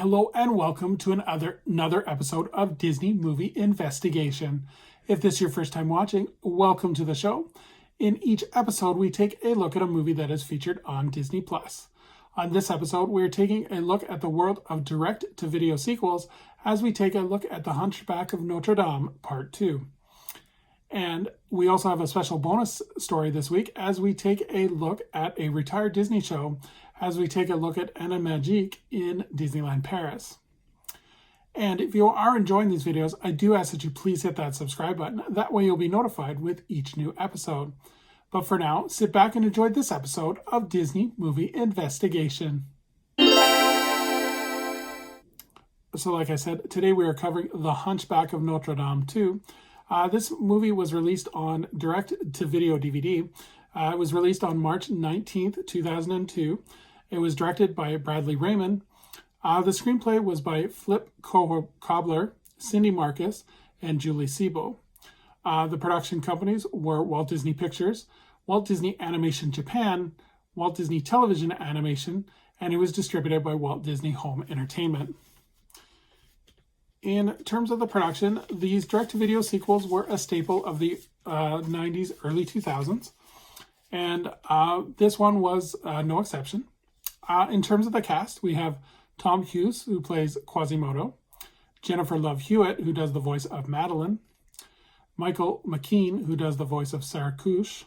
Hello and welcome to another episode of Disney Movie Investigation. If this is your first time watching, welcome to the show. In each episode, we take a look at a movie that is featured on Disney+. On this episode, we're taking a look at the world of direct-to-video sequels as we take a look at The Hunchback of Notre Dame Part 2. And we also have a special bonus story this week as we take a look at a retired Disney show as we take a look at Animagique in Disneyland Paris. And if you are enjoying these videos, I do ask that you please hit that subscribe button. That way you'll be notified with each new episode. But for now, sit back and enjoy this episode of Disney Movie Investigation. So like I said, today we are covering The Hunchback of Notre Dame 2. This movie was released on direct-to-video DVD. It was released on March 19th, 2002. It was directed by Bradley Raymond. The screenplay was by Flip Cobbler, Cindy Marcus, and Julie Sebo. The production companies were Walt Disney Pictures, Walt Disney Animation Japan, Walt Disney Television Animation, and it was distributed by Walt Disney Home Entertainment. In terms of the production, these direct-to-video sequels were a staple of the 90s, early 2000s, and this one was no exception. In terms of the cast, we have Tom Hughes, who plays Quasimodo, Jennifer Love Hewitt, who does the voice of Madeline, Michael McKean, who does the voice of Sarakush,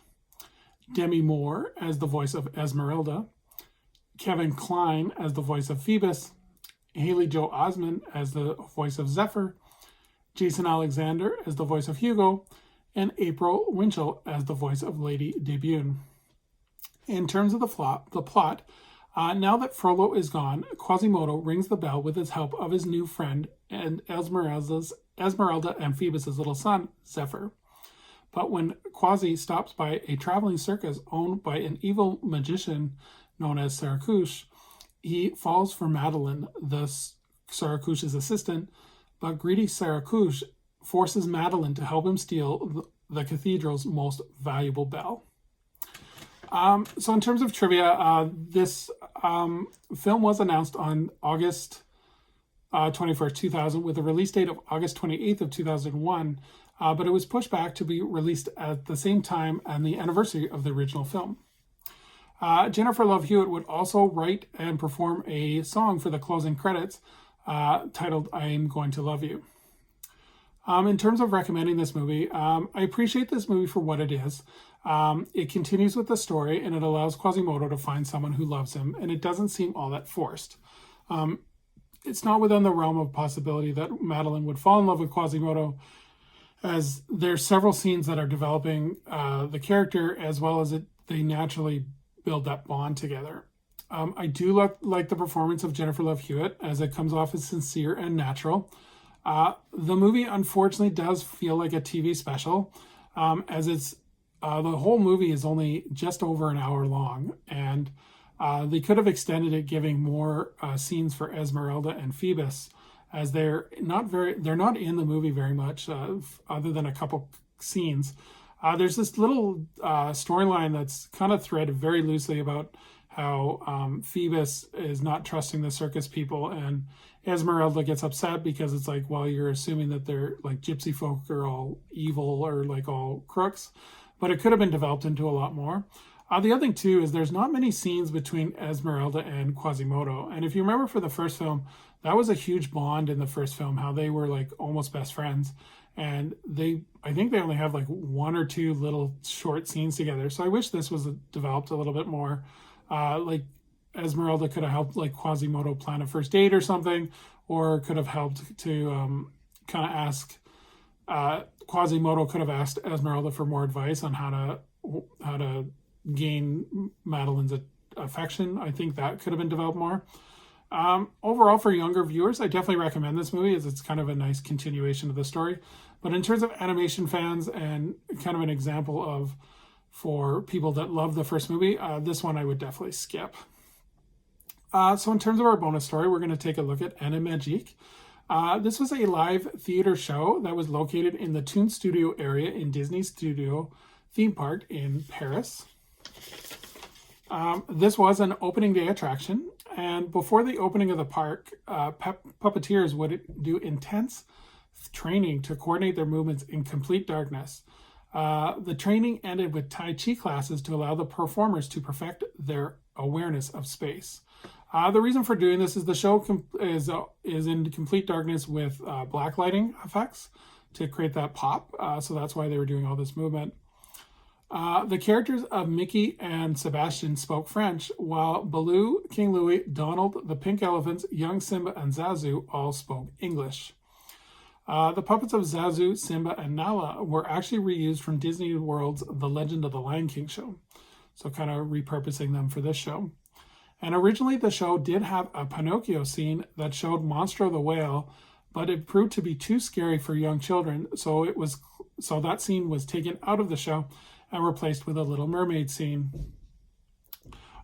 Demi Moore as the voice of Esmeralda, Kevin Kline as the voice of Phoebus, Haley Joe Osment as the voice of Zephyr, Jason Alexander as the voice of Hugo, and April Winchell as the voice of Lady Debune. In terms of the plot, now that Frollo is gone, Quasimodo rings the bell with his help of his new friend and Esmeralda and Phoebus' little son, Zephyr. But when Quasi stops by a traveling circus owned by an evil magician known as Sarakush, he falls for Madeline, thus Sarakush's assistant, but greedy Sarakush forces Madeline to help him steal the cathedral's most valuable bell. So in terms of trivia, this film was announced on August 21st, 2000, with a release date of August 28th of 2001, but it was pushed back to be released at the same time and the anniversary of the original film. Jennifer Love Hewitt would also write and perform a song for the closing credits titled I'm Going to Love You. In terms of recommending this movie, I appreciate this movie for what it is. It continues with the story and it allows Quasimodo to find someone who loves him, and it doesn't seem all that forced. It's not within the realm of possibility that Madeline would fall in love with Quasimodo, as there's several scenes that are developing the character as well as they naturally build that bond together. I do like the performance of Jennifer Love Hewitt, as it comes off as sincere and natural. The movie unfortunately does feel like a TV special, as it's the whole movie is only just over an hour long, and they could have extended it, giving more scenes for Esmeralda and Phoebus, as they're not in the movie very much, other than a couple scenes. There's this little storyline that's kind of threaded very loosely about how Phoebus is not trusting the circus people, and Esmeralda gets upset because it's like, well, you're assuming that they're like gypsy folk are all evil or like all crooks, but it could have been developed into a lot more. The other thing too is there's not many scenes between Esmeralda and Quasimodo, and if you remember for the first film, that was a huge bond in the first film, how they were like almost best friends. And I think they only have like one or two little short scenes together. So I wish this was developed a little bit more. Like Esmeralda could have helped like Quasimodo plan a first date or something, or could have helped to kind of ask, Quasimodo could have asked Esmeralda for more advice on how to gain Madeline's affection. I think that could have been developed more. Overall, for younger viewers, I definitely recommend this movie, as it's kind of a nice continuation of the story. But in terms of animation fans and kind of an example of for people that love the first movie, this one I would definitely skip. So in terms of our bonus story, we're going to take a look at Animagique. This was a live theater show that was located in the Toon Studio area in Disney Studio theme park in Paris. This was an opening day attraction. And before the opening of the park, puppeteers would do intense training to coordinate their movements in complete darkness. The training ended with Tai Chi classes to allow the performers to perfect their awareness of space. The reason for doing this is the show is in complete darkness with black lighting effects to create that pop. So that's why they were doing all this movement. The characters of Mickey and Sebastian spoke French, while Baloo, King Louie, Donald, the Pink Elephants, Young Simba, and Zazu all spoke English. The puppets of Zazu, Simba, and Nala were actually reused from Disney World's The Legend of the Lion King show, so kind of repurposing them for this show. And originally the show did have a Pinocchio scene that showed Monstro the whale, but it proved to be too scary for young children, so that scene was taken out of the show and replaced with a Little Mermaid scene.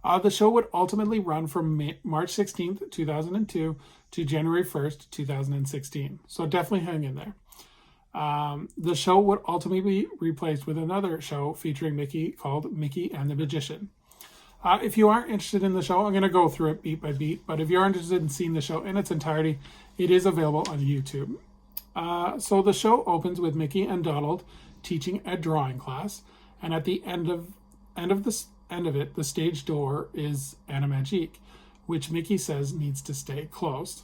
The show would ultimately run from March 16th, 2002 to January 1st, 2016. So definitely hang in there. The show would ultimately be replaced with another show featuring Mickey called Mickey and the Magician. If you aren't interested in the show, I'm going to go through it beat by beat, but if you're interested in seeing the show in its entirety, it is available on YouTube. So the show opens with Mickey and Donald teaching a drawing class, and at the end of it, the stage door is Animagique, which Mickey says needs to stay closed.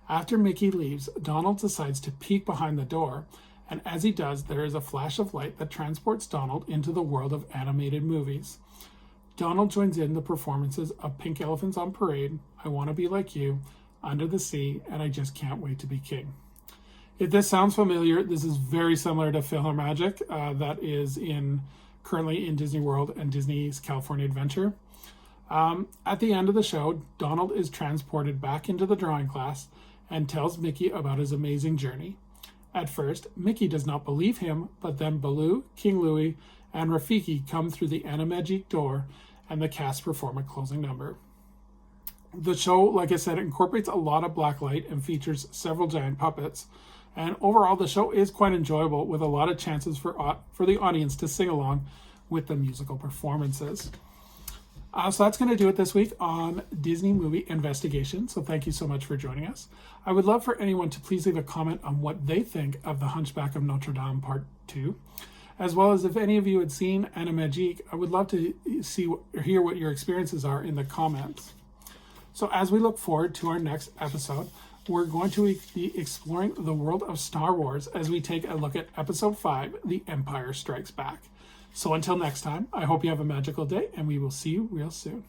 After Mickey leaves, Donald decides to peek behind the door, and as he does, there is a flash of light that transports Donald into the world of animated movies. Donald joins in the performances of Pink Elephants on Parade, I Want to Be Like You, Under the Sea, and I Just Can't Wait to Be King. If this sounds familiar, this is very similar to PhilharMagic that is currently in Disney World and Disney's California Adventure. At the end of the show, Donald is transported back into the drawing class and tells Mickey about his amazing journey. At first, Mickey does not believe him, but then Baloo, King Louie, and Rafiki come through the Animagique door, and the cast perform a closing number. The show, like I said, incorporates a lot of black light and features several giant puppets. And overall, the show is quite enjoyable, with a lot of chances for the audience to sing along with the musical performances. So that's going to do it this week on Disney Movie Investigation. So thank you so much for joining us. I would love for anyone to please leave a comment on what they think of The Hunchback of Notre Dame Part 2. As well as if any of you had seen Animagique, I would love to hear what your experiences are in the comments. So as we look forward to our next episode, we're going to be exploring the world of Star Wars as we take a look at Episode 5, The Empire Strikes Back. So until next time, I hope you have a magical day, and we will see you real soon.